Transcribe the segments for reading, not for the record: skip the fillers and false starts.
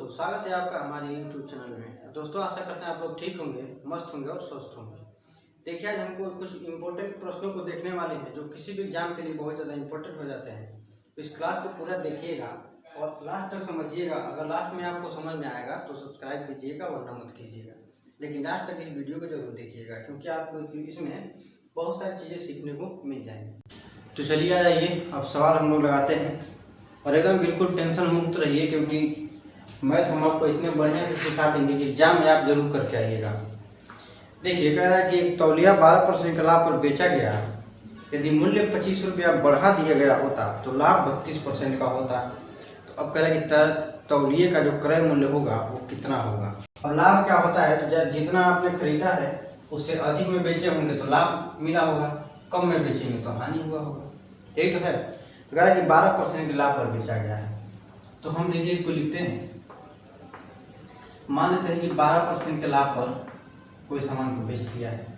स्वागत है आपका हमारे YouTube चैनल में। दोस्तों आशा करते हैं आप लोग ठीक होंगे, मस्त होंगे और स्वस्थ होंगे। देखिए आज हमको कुछ इम्पोर्टेंट प्रश्नों को देखने वाले हैं जो किसी भी एग्जाम के लिए बहुत ज़्यादा इम्पोर्टेंट हो जाते हैं। इस क्लास को पूरा देखिएगा और लास्ट तक समझिएगा। अगर लास्ट में आपको समझ में आएगा तो सब्सक्राइब कीजिएगा वरना मत कीजिएगा, लेकिन लास्ट तक इस वीडियो को जरूर देखिएगा क्योंकि आपको इसमें बहुत सारी चीज़ें सीखने को मिल जाएंगी। तो चलिए आ जाइए, अब सवाल हम लोग लगाते हैं और एकदम बिल्कुल टेंशन मुक्त रहिए क्योंकि मैथ हम आपको इतने बढ़िया से सिखा देंगे कि एग्जाम में आप जरूर करके आइएगा। देखिए कह रहा है कि एक तौलिया 12% के लाभ पर बेचा गया, यदि मूल्य 25 रुपया बढ़ा दिया गया होता तो लाभ 32% का होता। तो अब कह रहा है कि तौलिए का जो क्रय मूल्य होगा वो कितना होगा। और लाभ क्या होता है, तो जितना आपने खरीदा है उससे अधिक में बेचे होंगे तो लाभ मिला होगा, कम में बेचेंगे तो हानि हुआ होगा। यही तो है। तो कह रहा है कि 12% के लाभ पर बेचा गया है। तो हम देखिए इसको लिखते हैं, मान लेते हैं कि 12% के लाभ पर कोई सामान को बेच दिया है,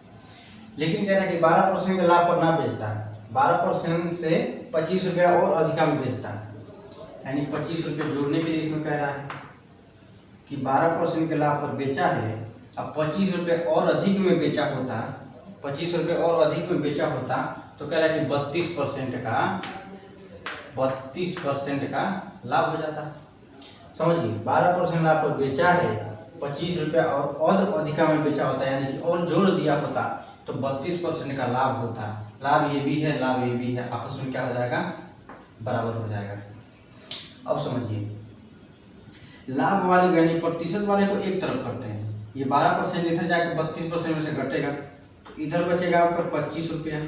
लेकिन कह रहा है कि 12% के लाभ पर ना बेचता है, 12% से 25 रुपया और अधिका में बेचता है। यानी 25 रुपये जोड़ने के लिए इसमें कह रहा है कि 12% के लाभ पर बेचा है। अब 25 रुपये और अधिक में बेचा होता, 25 रुपये और अधिक में बेचा होता तो कह रहा है कि 32% का लाभ हो जाता। समझिए 12% लाभ पर बेचा है, 25 रुपया और अधिका में बेचा होता है, यानी कि और जोड़ दिया होता तो 32% का लाभ होता। लाभ ये भी है, लाभ ये भी है, आपस में क्या हो जाएगा, बराबर हो जाएगा। अब समझिए लाभ वाले यानी प्रतिशत वाले को एक तरफ करते हैं। ये 12% इधर जाकर 32% में से घटेगा तो इधर बचेगा आपका 25 रुपया,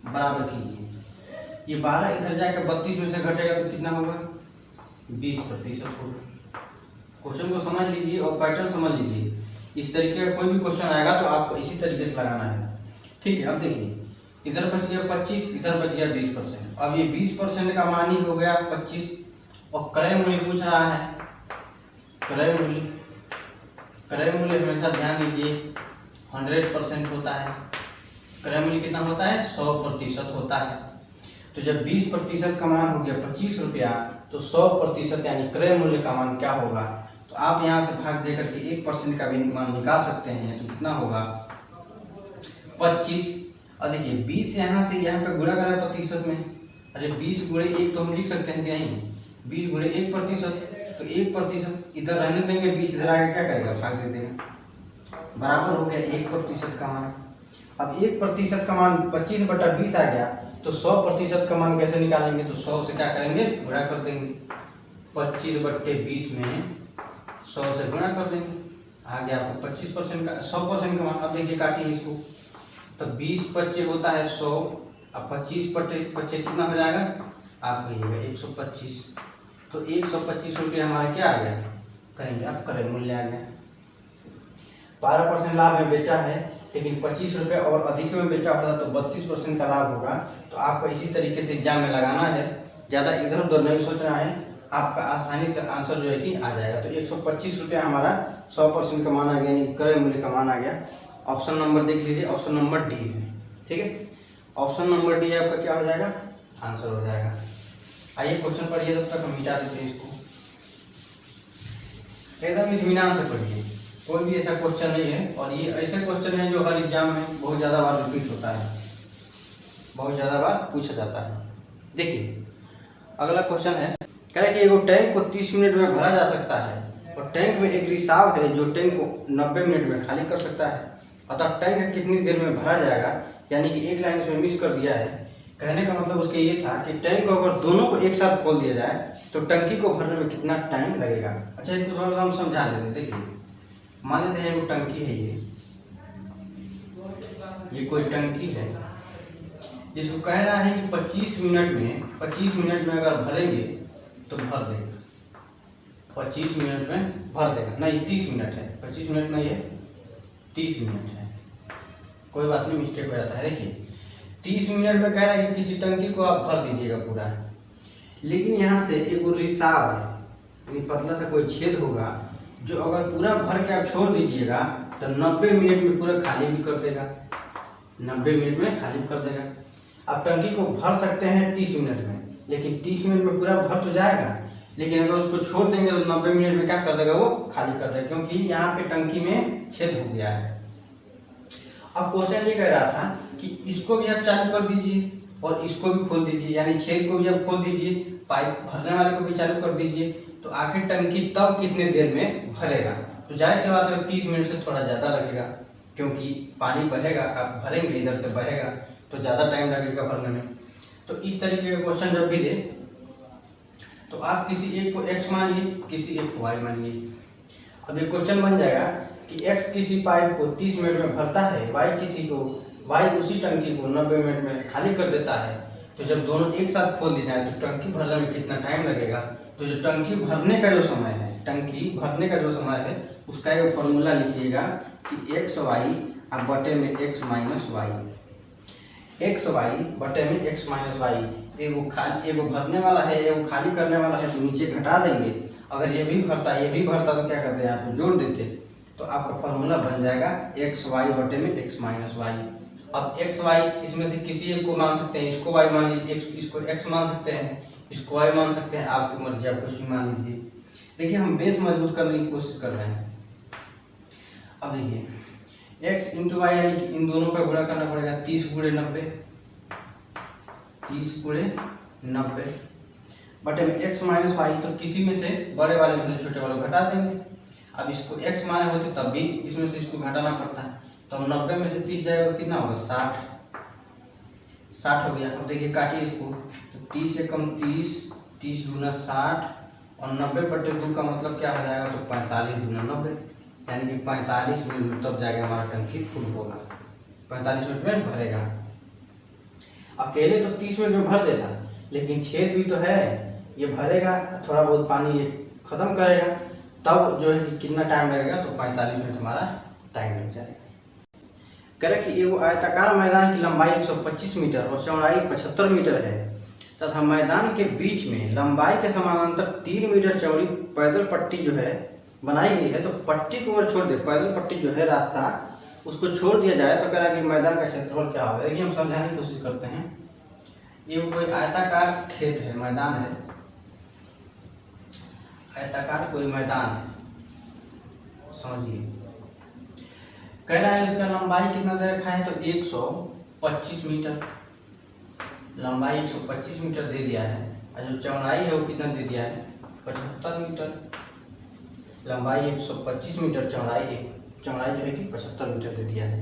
बराबर कीजिए। ये 12 इधर जाकर 32 में से घटेगा तो कितना होगा, 20% होगा। क्वेश्चन को समझ लीजिए और पैटर्न समझ लीजिए। इस तरीके का कोई भी क्वेश्चन आएगा तो आपको इसी तरीके से लगाना है, ठीक है। अब देखिए इधर बच गया 25, इधर बच गया 20%। अब ये 20% का मान ही हो गया 25 और क्रय मूल्य पूछ रहा है। क्रय मूल्य हमेशा ध्यान दीजिए 100% होता है। क्रय मूल्य कितना होता है, 100% होता है। तो जब 20% का मान हो गया 25 रुपया तो 100% यानी क्रय मूल्य का मान क्या होगा। तो आप यहाँ से भाग दे करके 1% का भी मान निकाल सकते हैं तो कितना होगा, 25। और देखिए 20 यहाँ से यहाँ पे गुणा करें प्रतिशत में, अरे 20 गुणे 1 तो हम लिख सकते हैं क्या, 20 गुणे 1%। तो 1% इधर रहने देंगे, 20 इधर आगे क्या करेगा, भाग दे देगा, बराबर हो गया 1% का मान। अब 1% का मान 25/20 आ गया तो 100% का मान कैसे निकालेंगे, तो 100 से क्या करेंगे, गुणा कर देंगे। 25/20 में 100 से गुणा कर देंगे, आ गया आपको 25% का 100% का मान। अब देखिए काटिए इसको, तो 20 होता है 100, अब 25 कितना हो जाएगा, आप कहिएगा 125। तो 125 रुपये हमारा क्या आ गया, कहेंगे आप क्रय मूल्य आ गया। 12% लाभ में बेचा है लेकिन 25 रुपये और अधिक में बेचा होता तो 32% का लाभ होगा। तो आपको इसी तरीके से एग्जाम में लगाना है, ज़्यादा इधर उधर नहीं सोचना है, आपका आसानी से आंसर जो है कि आ जाएगा। तो 125 रुपया हमारा 100% का मान आ गया, यानी क्रय मूल्य का मान आ गया। ऑप्शन नंबर देख लीजिए, ऑप्शन नंबर डी है, ठीक है। ऑप्शन नंबर डी आपका क्या हो जाएगा, आंसर हो जाएगा। आइए क्वेश्चन पढ़िए, तब तक हम मिटा देते हैं इसको। एकदम इत्मीनान से पढ़िए, कोई भी ऐसा क्वेश्चन नहीं है और ये ऐसे क्वेश्चन है जो हर एग्जाम में बहुत ज़्यादा बार रिपीट होता है, बहुत ज़्यादा बार पूछा जाता है। देखिए अगला क्वेश्चन है, कह रहे कि एक टैंक को 30 मिनट में भरा जा सकता है और टैंक में एक रिसाव है जो टैंक को 90 मिनट में खाली कर सकता है। अतः टैंक कितनी देर में भरा जाएगा, यानी कि एक लाइन इसमें मिस कर दिया है। कहने का मतलब उसके ये था कि टैंक को अगर दोनों को एक साथ खोल दिया जाए तो टंकी को भरने में कितना टाइम लगेगा। अच्छा इसको थोड़ा सा हम समझा देते हैं। देखिए मान लेते हैं वो टंकी है, ये कोई टंकी है जिसको कह रहा है कि 25 मिनट में अगर भरेंगे तो भर देगा, 25 मिनट में भर देगा। नहीं 30 मिनट है, 25 मिनट नहीं है, 30 मिनट है, कोई बात नहीं, मिस्टेक हो जाता है। देखिए 30 मिनट में कह रहा है कि किसी टंकी को आप भर दीजिएगा पूरा, लेकिन यहाँ से एक रिसाव है, यानी पतला सा कोई छेद होगा जो अगर पूरा भर के आप छोड़ दीजिएगा तो 90 मिनट में पूरा खाली भी कर देगा, 90 मिनट में खाली कर देगा। आप टंकी को भर सकते हैं 30 मिनट में, लेकिन 30 मिनट में पूरा भर तो जाएगा, लेकिन अगर उसको छोड़ देंगे तो 90 मिनट में क्या कर देगा, वो खाली कर देगा, क्योंकि यहाँ पे टंकी में छेद हो गया है। अब क्वेश्चन ये कह रहा था कि इसको भी आप चालू कर दीजिए और इसको भी खोल दीजिए, यानी छेद को भी आप खोल दीजिए, पाइप भरने वाले को भी चालू कर दीजिए, तो आखिर टंकी तब कितने देर में भरेगा। तो जाहिर सी बात है 30 मिनट से थोड़ा ज़्यादा लगेगा, क्योंकि पानी बहेगा, आप भरेंगे इधर से बहेगा तो ज़्यादा टाइम लगेगा भरने में। तो इस तरीके का क्वेश्चन जब भी दे तो आप किसी एक को x मानिए, किसी एक को y मानिए। अब ये क्वेश्चन बन जाएगा कि x किसी पाइप को 30 मिनट में भरता है, y उसी टंकी को 90 मिनट में खाली कर देता है। तो जब दोनों एक साथ खोल दी जाए तो टंकी भरने में कितना टाइम लगेगा। तो जो टंकी भरने का जो समय है उसका एक फॉर्मूला लिखिएगा कि XY बटे में x माइनस वाई, XY बटे में x माइनस वाई। एगो भरने वाला है, एगो खाली करने वाला है, तो नीचे घटा देंगे। अगर ये भी भरता तो क्या करते हैं, यहाँ पे जोड़ देते, तो आपका फॉर्मूला बन जाएगा XY बटे में x माइनस वाई। अब XY इसमें से किसी एक को मान सकते हैं, इसको y मान लीजिए, इसको x मान सकते हैं, इसको y मान सकते हैं, आपकी मर्जी, आप कुछ भी मान लीजिए। देखिए हम बेस मजबूत करने की कोशिश कर रहे हैं। अब देखिए x इंटू वाई, यानी कि इन दोनों का गुणा करना पड़ेगा, 30 गुणे 90 बटे में x माइनस वाई। तो किसी में से बड़े वाले में से छोटे वाले घटा देंगे। अब इसको x माने होते तब भी इसमें से इसको घटाना पड़ता है, तो 90 में से 30 जाएगा, कितना होगा 60 हो गया। अब देखिए काटिए इसको, तो 30 से कम 30, 30 गुना 60 और 90 बटे 2 का मतलब क्या हो जाएगा, तो 45 गुना 90, यानी कि 45 मिनट तब जाएगा हमारा टंकी फुल होगा, 45 मिनट में भरेगा। अकेले तो 30 मिनट में भर देता, लेकिन छेद भी तो है, ये भरेगा, थोड़ा बहुत पानी ये खत्म करेगा, तब जो है कि कितना टाइम लगेगा, तो 45 मिनट हमारा टाइम लग जाएगा। कह रहे कि एगो आयताकार मैदान की लंबाई 125 मीटर और चौड़ाई 75 मीटर है तथा मैदान के बीच में लंबाई के समानांतर 3 मीटर चौड़ी पैदल पट्टी जो है बनाई गई है। तो पट्टी को अगर छोड़ दे, पैदल पट्टी जो है रास्ता, उसको छोड़ दिया जाए तो कह रहा है कि मैदान का क्षेत्रफल क्या होगा। देखिए हम समझाने की कोशिश करते हैं। ये कोई आयताकार खेत है, मैदान है, आयताकार कोई मैदान है, समझिए। कह रहा है इसका लंबाई कितना दे रखा है, तो 125 मीटर, लंबाई 125 मीटर दे दिया है, और जो चौड़ाई है वो कितना दे दिया है, 75 मीटर। लंबाई 125 मीटर, चौड़ाई जो है कि 75 मीटर दे दिया है।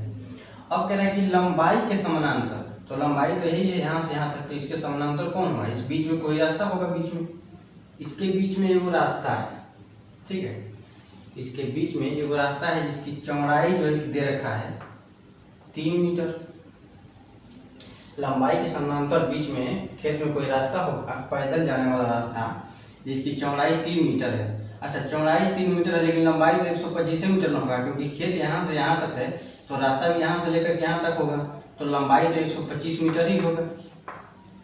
अब कह रहा है कि लंबाई के समानांतर, तो लंबाई तो यही है यहाँ से यहाँ तक, तो इसके समानांतर कौन होगा, इस बीच में कोई रास्ता होगा, बीच में इसके बीच में एगो रास्ता है, ठीक है, इसके बीच में एगो रास्ता है जिसकी चौड़ाई जो है कि दे रखा है 3 मीटर। लंबाई के समानांतर बीच में खेत में कोई रास्ता होगा, पैदल जाने वाला रास्ता, जिसकी चौड़ाई 3 मीटर है। अच्छा, चौड़ाई 3 मीटर है, लेकिन लंबाई तो 125 मीटर न होगा, क्योंकि खेत यहाँ से यहाँ तक है, तो रास्ता भी यहाँ से लेकर के यहाँ तक होगा, तो लंबाई तो 125 मीटर ही होगा,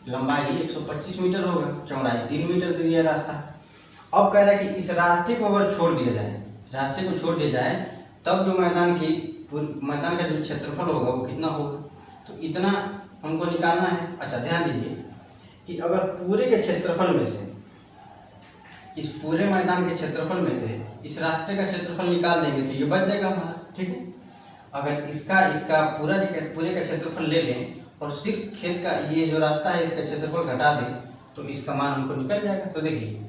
लंबाई 125 मीटर होगा, चौड़ाई 3 मीटर दे दिया रास्ता। अब कह रहा है कि इस रास्ते को अगर छोड़ दिया जाए, तब जो मैदान का जो क्षेत्रफल होगा वो कितना होगा, तो इतना हमको निकालना है। अच्छा ध्यान दीजिए कि अगर पूरे के क्षेत्रफल में से, इस पूरे मैदान के क्षेत्रफल में से इस रास्ते का क्षेत्रफल निकाल देंगे तो ये बच जाएगा हमारा, ठीक है। अगर इसका पूरे का क्षेत्रफल ले लें और सिर्फ खेत का ये जो रास्ता है इसका क्षेत्रफल घटा दें, तो इसका मान हमको निकल जाएगा। तो देखिए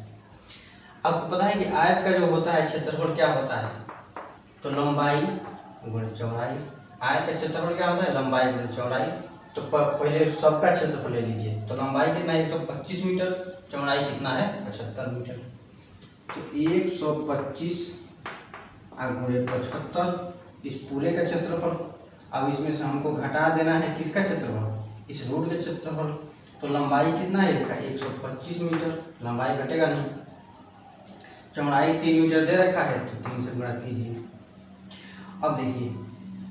आपको पता है कि आयत का जो होता है क्षेत्रफल क्या होता है, तो लंबाई गुणे चौड़ाई। आयत का क्षेत्रफल क्या होता है, लंबाई गुणे चौड़ाई। तो पहले सबका क्षेत्रफल ले लीजिए, तो लंबाई कितना है 125 मीटर, चौड़ाई कितना है 75 मीटर। तो 125 गुणे 75 इस पूरे का क्षेत्रफल। अब इसमें से हमको घटा देना है किसका क्षेत्रफल, इस रोड का क्षेत्रफल। तो लंबाई कितना है इसका 125 मीटर, लंबाई घटेगा नहीं, चौड़ाई 3 मीटर दे रखा है, तो 3 से गुणा कीजिए। अब देखिए,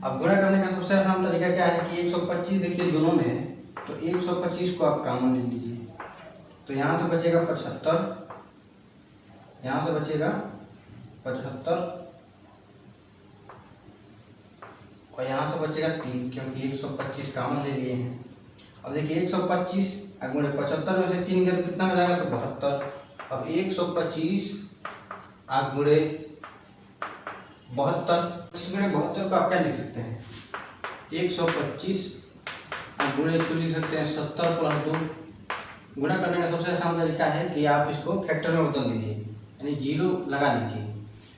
अब गुणा करने का सबसे आसान तरीका क्या है कि 125 देखिए दोनों में है, तो 125 को आप कॉमन ले लीजिए, तो यहाँ से बचेगा 75, यहाँ से बचेगा 75 और यहाँ से बचेगा 3, क्योंकि 125 कॉमन ले लिए हैं। अब देखिए 125 गुणे 75 में से 3 के तो कितना मिलेगा, तो 72। अब 125 आप गुणे 72, गुणे 72 को आप क्या लिख सकते हैं, 125 आप गुणे इसको लिख सकते हैं 70 + 2। गुणा करने का सबसे आसान तरीका है कि आप इसको फैक्टर में बदल दीजिए, यानी 0 लगा लीजिए।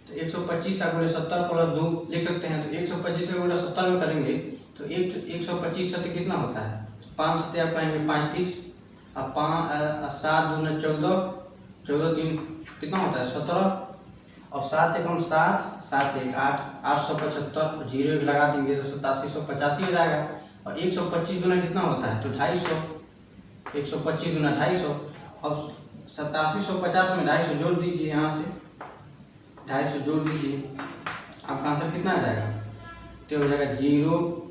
तो 125 आप गुणे 70 + 2 लिख सकते हैं। तो 125 को गुणा 70 में करेंगे तो 125 सत्य कितना होता है, 5 सत्य आप कहेंगे 35, अब 7 दूना 14, 14 3 कितना होता है 17, और 7 1 7, 7 1 8, 875, 0 1 लगा देंगे तो 8785 हो जाएगा। और 125 गुना कितना होता है, तो 250, 125 गुना 250। अब 8750 में 250 जोड़ दीजिए, यहाँ से 250 जोड़ दीजिए, आपका आंसर कितना आ जाएगा, तो हो जाएगा 0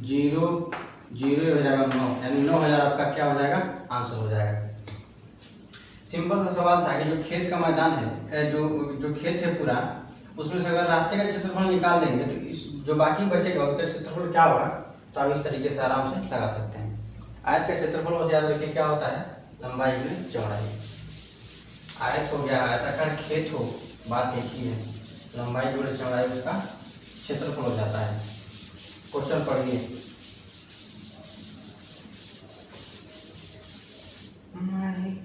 0 0 हो जाएगा 9, यानी 9000 आपका क्या हो जाएगा, आंसर हो जाएगा। सिंपल सा सवाल था कि जो खेत का मैदान है, जो खेत है पूरा, उसमें से अगर रास्ते का क्षेत्रफल निकाल देंगे तो इस जो बाकी बचेगा उसका क्षेत्रफल क्या होगा, तो आप इस तरीके से आराम से लगा सकते हैं। आयत का क्षेत्रफल बस याद रखिए क्या होता है, लंबाई में चौड़ाई। आयत हो गया, आयताकार खेत हो, बात एक ही है, लंबाई जोड़े चौड़ाई उसका क्षेत्रफल हो जाता है। क्वेश्चन पढ़िए,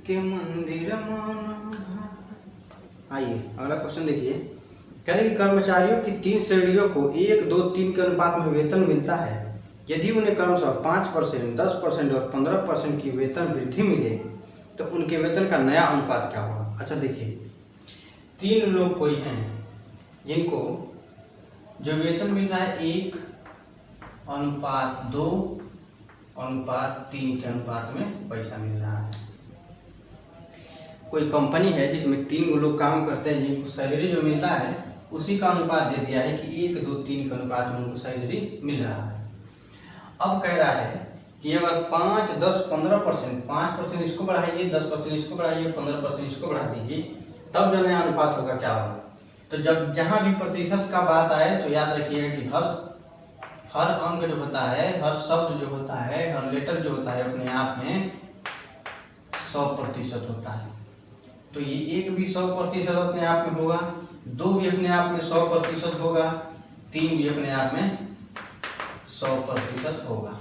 के मंदिर। आइए अगला क्वेश्चन देखिए, कह रहे कि कर्मचारियों की 3 श्रेणियों को 1 2 3 के अनुपात में वेतन मिलता है। यदि उन्हें क्रमशः 5%, 10% और 15% की वेतन वृद्धि मिले तो उनके वेतन का नया अनुपात क्या होगा। अच्छा देखिए, 3 लोग कोई हैं जिनको जो वेतन मिल रहा है 1:2:3 के अनुपात में पैसा मिल रहा है। कोई कंपनी है जिसमें 3 लोग काम करते हैं, जिनको सैलरी जो मिलता है उसी का अनुपात दे दिया है कि 1 2 3 के अनुपात में उनको सैलरी मिल रहा है। अब कह रहा है कि अगर 5 10 15%, 5% इसको बढ़ाइए, 10% इसको बढ़ाइए, 15% इसको बढ़ा दीजिए, तब जो नया अनुपात होगा क्या होगा। तो जब जहाँ भी प्रतिशत का बात आए तो याद रखिएगा कि हर अंक जो होता है, हर शब्द जो होता है, हर लेटर जो होता है अपने आप में 100% होता है। तो ये 1 भी 100% अपने आप में होगा, 2 भी अपने आप में 100% होगा, 3 भी अपने आप में 100% होगा।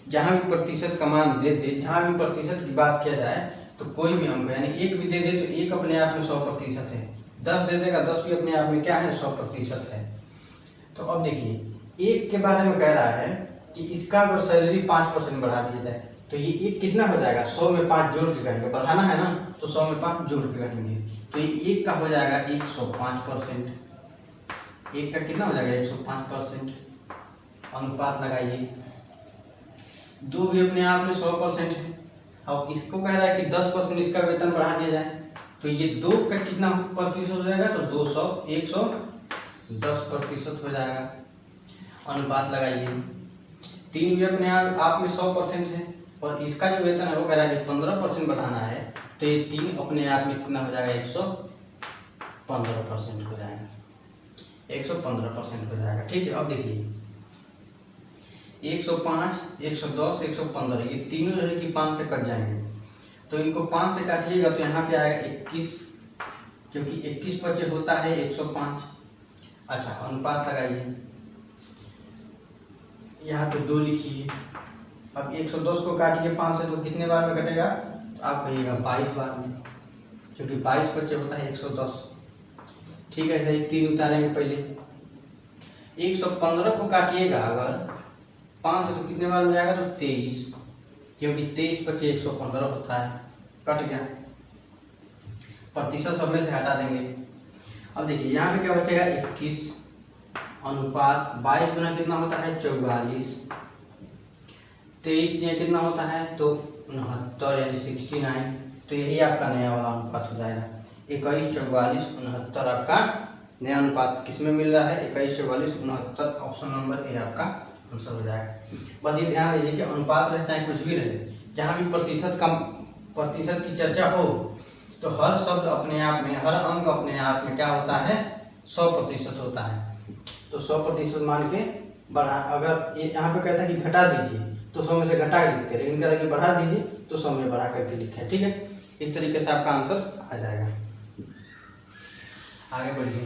जहाँ भी प्रतिशत का मान दे दे, जहाँ भी प्रतिशत की बात किया जाए तो कोई भी अंक यानी 1 भी दे दे तो 1 अपने आप में 100% है, 10 दे देगा 10 भी अपने आप में क्या है 100% है। तो अब देखिए 1 के बारे में कह रहा है कि इसका अगर सैलरी 5% बढ़ा दिया जाए तो ये 1 कितना हो जाएगा, 100 में 5 जोड़ के करेंगे, बढ़ाना है ना, तो 100 में 5 जोड़ के करेंगे, तो ये 1 का हो जाएगा 105%। 1 का कितना हो जाएगा 105%। अनुपात लगाइए, 2 भी अपने आप में 100% है। अब इसको कह रहा है कि 10% इसका वेतन बढ़ा दिया जाए तो ये 2 का कितना प्रतिशत हो जाएगा, तो 110% हो जाएगा। अनुपात लगाइए, 3 भी अपने आप में 100% है और इसका जो वेतन है वो कह रहा है कि 15% बढ़ाना है, तो ये 3 अपने आप में कितना हो जाएगा 115% हो जाएगा, 115% हो जाएगा। ठीक है, अब देखिए 105, 110, 115 ये तीनों जो है कि 5 से कट जाएंगे, तो इनको 5 से काटिएगा तो यहाँ पे आएगा 21, क्योंकि 21 बचे होता है 105। अच्छा, अनुपात लगाइए, यहाँ पे 2 लिखिए। अब 110 को काटिए 5 से तो कितने बार में कटेगा, तो आप कहिएगा 22 बार में, क्योंकि 22 बच्चे होता है 110। ठीक है, सही 3 उतारेंगे पहले। 115 को काटिएगा अगर 5 से तो कितने बार में जाएगा, तो 23, क्योंकि 23 बच्चे 115 होता है, कट गया। प्रतिशत सब में से हटा देंगे। अब देखिए यहाँ पे क्या बचेगा 21, अनुपात 22 गुना कितना होता है 44, 23 दिया कितना होता है तो 69 यानी 69। तो यही आपका नया वाला अनुपात हो जाएगा 21, 44, 69 आपका नया अनुपात किस में मिल रहा है 21, 44, 69। ऑप्शन नंबर ए आपका आंसर हो जाएगा। बस ये ध्यान दीजिए कि अनुपात रहे चाहे कुछ भी रहे, जहाँ भी प्रतिशत की चर्चा हो तो हर शब्द अपने आप में, हर अंक अपने आप में क्या होता है 100% होता है। तो 100% मान के बढ़ा, अगर ये यहाँ पे कहता है कि घटा दीजिए तो 100 में से घटा के लिखते हैं, लेकिन कह रहा है कि बढ़ा दीजिए तो 100 में बढ़ा करके लिखे। ठीक है, इस तरीके से आपका आंसर आ जाएगा। आगे बढ़िए।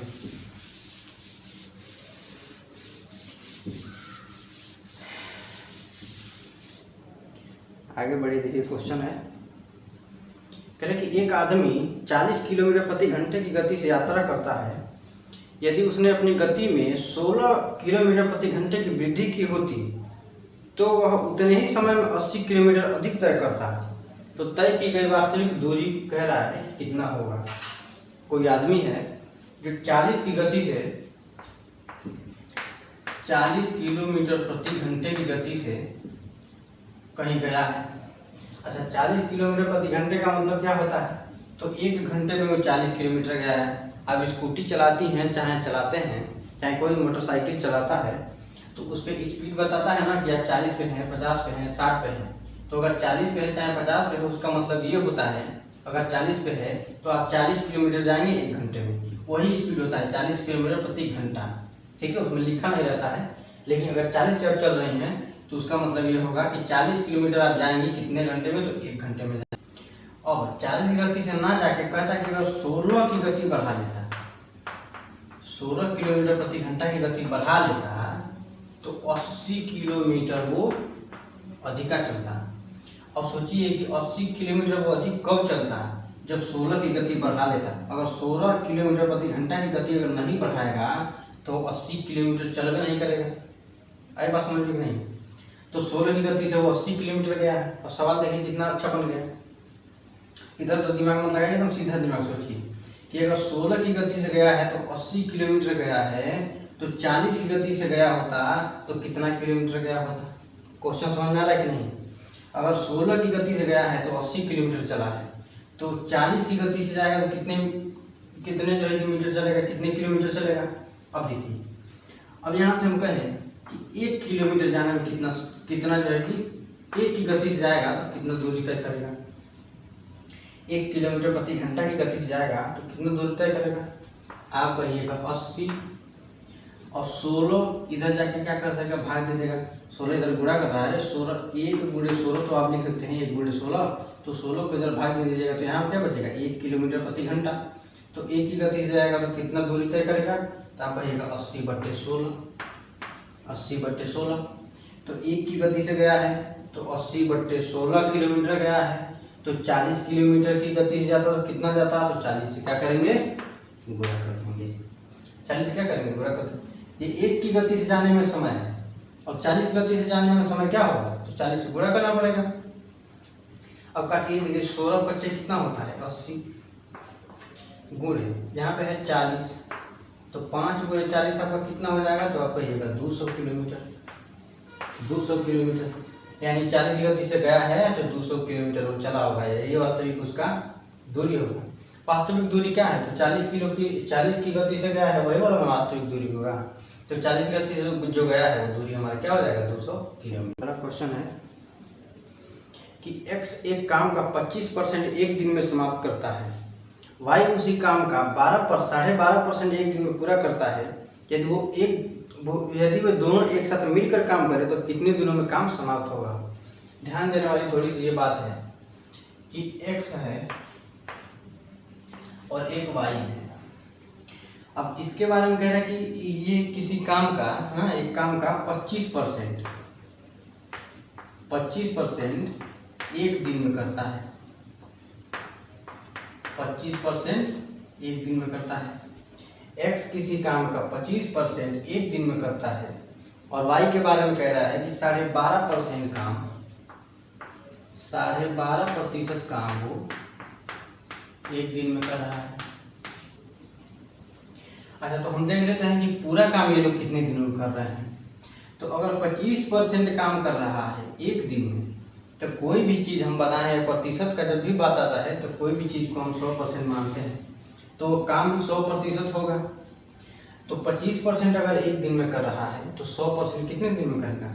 आगे बढ़िए, देखिए क्वेश्चन है, कह रहे कि एक आदमी 40 किलोमीटर प्रति घंटे की गति से यात्रा करता है। यदि उसने अपनी गति में 16 किलोमीटर प्रति घंटे की वृद्धि की होती तो वह उतने ही समय में 80 किलोमीटर अधिक तय करता। तो तय की गई वास्तविक दूरी कह रहा है कि कितना होगा। कोई आदमी है जो 40 की गति से 40 किलोमीटर प्रति घंटे की गति से कहीं गया है। अच्छा, 40 किलोमीटर प्रति घंटे का मतलब क्या होता है? तो एक घंटे में वो 40 किलोमीटर गया है। अब स्कूटी चलाती हैं, चाहे चलाते हैं, चाहे कोई मोटरसाइकिल चलाता है, तो उस पर स्पीड बताता है ना कि आप 40 पे हैं, 50 पे हैं, 60 पे हैं। तो अगर 40 पे है चाहे 50 पे है, उसका मतलब ये होता है अगर 40 पे है तो आप 40 किलोमीटर जाएंगे एक घंटे में। वही स्पीड होता है 40 किलोमीटर प्रति घंटा। ठीक है, उसमें लिखा नहीं रहता है, लेकिन अगर 40 पे आप चल रही हैं तो उसका मतलब ये होगा कि 40 किलोमीटर आप जाएंगे कितने घंटे में? तो एक घंटे में जाएंगे। और 40 की गति से ना जाके कहता है कि अगर 16 की गति बढ़ा लेता, 16 किलोमीटर प्रति घंटा की गति बढ़ा लेता तो 80 किलोमीटर वो अधिका चलता। और सोचिए कि 80 किलोमीटर वो अधिक कब चलता? जब 16 की गति बढ़ा लेता। अगर 16 किलोमीटर प्रति घंटा की गति अगर नहीं बढ़ाएगा तो 80 किलोमीटर चल भी नहीं करेगा। आई बात समझ में नहीं? तो 16 की गति से वो 80 किलोमीटर गया है। और सवाल देखिए कितना अच्छा बन गया। इधर तो दिमाग में लगाइए, एकदम सीधा दिमाग सोचिए कि अगर 16 की गति से गया है तो 80 किलोमीटर गया है, तो 40 की गति से गया होता तो कितना किलोमीटर गया होता? क्वेश्चन समझ में आ रहा है कि नहीं? अगर 16 की गति से गया है तो 80 किलोमीटर चला है, तो 40 की गति से जाएगा तो कितने जो है मीटर चलेगा, कितने किलोमीटर चलेगा? अब देखिए, अब यहाँ से हम कहें कि 1 किलोमीटर जाने में कितना जो है कि 1 की गति से जाएगा तो कितना दूरी तय करेगा? 1 किलोमीटर प्रति घंटा की गति से जाएगा तो कितना दूरी तय करेगा? आप कहिएगा 80 और 16 इधर जाके क्या कर देगा? भाग दे देगा। 16 इधर गुणा कर रहा है, 16 1 गुणे 16 तो आप लिख सकते हैं 1 गुणे 16, तो 16 को इधर भाग दे दीजिएगा तो यहाँ क्या बचेगा? 1 किलोमीटर प्रति घंटा। तो 1 की गति से जाएगा तो कितना दूरी तय करेगा? तो आप कहिएगा 80/16, 80/16। तो 1 की गति से गया है तो 80/16 किलोमीटर गया है। तो 40 किलोमीटर की गति से जाता तो कितना जाता? तो 40 से क्या करेंगे? गुणा कर देंगे। 40 से क्या करेंगे? गुणा कर देंगे। ये 1 की गति से जाने में समय है और 40 की गति से जाने में समय क्या होगा? तो 40 से गुणा करना पड़ेगा। अब काटिए, देखिए 16 बच्चे कितना होता है? 80 गुणे यहाँ पे है 40, तो 5 गुणे 40 आपका कितना हो जाएगा? तो आप कहिएगा 200 किलोमीटर। 200 किलोमीटर यानी 40 की गति से गया है तो 200 किलोमीटर वो चला होगा। ये वास्तविक उसका दूरी होगा। वास्तविक दूरी क्या है? तो 40 की गति से गया है, वही वाला वास्तविक दूरी होगा। तो 40 की गति से जो गया है वो दूरी हमारा क्या हो जाएगा? 200 किलोमीटर। अगला क्वेश्चन है कि x एक काम का 25% एक दिन में समाप्त करता है, y उसी काम का 12.5% एक दिन में पूरा करता है। यदि वो दोनों एक साथ मिलकर काम करें तो कितने दिनों में काम समाप्त होगा? ध्यान देने वाली थोड़ी सी ये बात है कि x है और एक y है। अब इसके बारे में कह रहा है कि ये किसी काम का ना, एक काम का 25% एक दिन में करता है। 25% एक दिन में करता है। x किसी काम का 25% एक दिन में करता है और y के बारे में कह रहा है कि 12.5% काम, 12.5% काम वो एक दिन में कर रहा है। अच्छा, तो हम देख लेते हैं कि पूरा काम ये लोग कितने दिनों में कर रहे हैं। तो अगर 25% काम कर रहा है एक दिन में, तो कोई भी चीज़ हम बनाए प्रतिशत का जब भी बात आता है तो कोई भी चीज़ को हम 100% मानते हैं, तो काम भी 100% होगा। तो 25% अगर एक दिन में कर रहा है तो 100% कितने दिन में करेगा?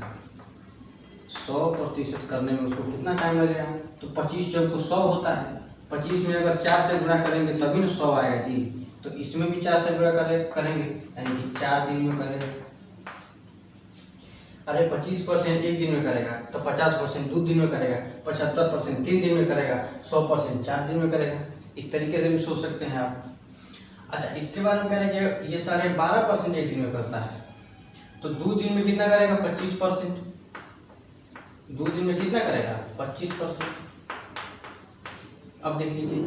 100% करने में उसको कितना टाइम लगेगा? तो 25 जब तो 100 होता है, 25 में अगर 4 से गुणा करेंगे तभी ना 100 आएगा जी। तो इसमें भी 4 से गुणा करेंगे यानी कि 4 दिन में करेंगे। अरे 25% एक दिन में करेगा तो 50% 2 दिन में करेगा, 75% 3 दिन में करेगा, 100% 4 दिन में करेगा। इस तरीके से भी सोच सकते हैं आप। अच्छा, इसके बाद हम करेंगे ये 12.5% एक दिन में करता है, तो 2 दिन में कितना करेगा? 25%। 2 दिन में कितना करेगा? 25%। अब देख लीजिए,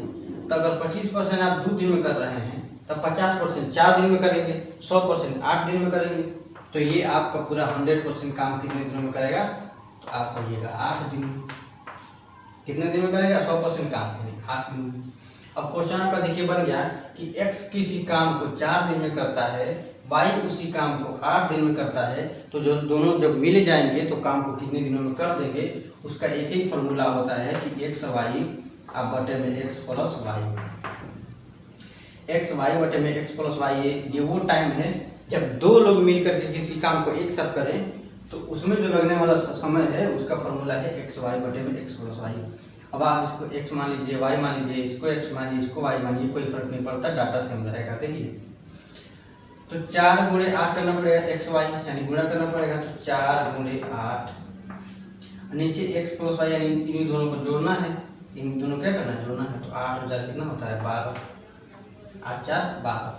तो अगर 25% आप 2 दिन में कर रहे हैं तब 50% 4 दिन में करेंगे, 100% 8 दिन में करेंगे, तो ये आपका पूरा 100% काम कितने दिनों में करेगा? तो आप करिएगा 8 दिन में। कितने दिन में करेगा? 100% काम करेगा 8 दिन में। अब क्वेश्चन आपका देखिए बन गया कि x किसी काम को 4 दिन में करता है, y उसी काम को 8 दिन में करता है, तो जो दोनों जब मिल जाएंगे तो काम को कितने दिनों में कर देंगे? उसका एक ही फॉर्मूला होता है कि x y आप बटे में x plus y. X y बटे में x प्लस वाई, ये वो टाइम है जब 2 लोग मिल करके किसी काम को एक साथ करें, तो उसमें जो लगने वाला समय है उसका फॉर्मूला है एक्स वाई बटे में x प्लस वाई। अब आप इसको x मान लीजिए, y मान लीजिए, इसको x मानिए, इसको y मानिए, कोई फर्क नहीं पड़ता, डाटा सेम रहेगा। देखिए, तो 4 गुणे 8 करना पड़ेगा x y, यानी गुणा करना पड़ेगा, तो 4 गुणे 8, नीचे x प्लस वाई, यानी इन दोनों को जोड़ना है, इन दोनों क्या करना है? जोड़ना है। तो 8 हजार कितना होता है? 12, 8 4 12।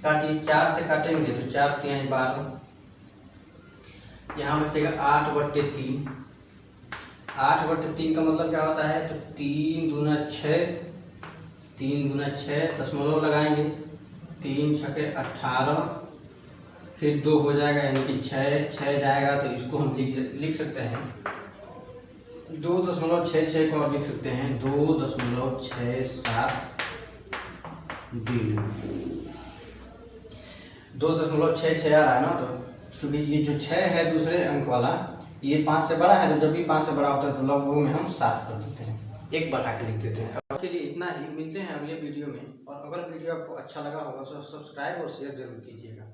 काटिए, 4 से काटेंगे तो 4 3 12, यहाँ बचेगा 8/3। 8/3 का मतलब क्या होता है? तो 3 दूना 6, 3 दूना 6, दशमलव लगाएंगे, 3 छके 18, फिर 2 हो जाएगा, यानी कि 6 जाएगा, तो इसको हम लिख सकते हैं 2.66 को आप लिख सकते हैं 2.67 दिन। 2.66 आ रहा है ना, तो क्योंकि ये जो 6 है दूसरे अंक वाला, ये 5 से बड़ा है, तो जब भी 5 से बड़ा होता है तो लगभग में हम 7 कर देते हैं, 1 बढ़ा के लिख देते हैं। अब के लिए इतना ही, मिलते हैं अगले वीडियो में। और अगर वीडियो आपको अच्छा लगा होगा तो सब्सक्राइब और शेयर जरूर कीजिएगा।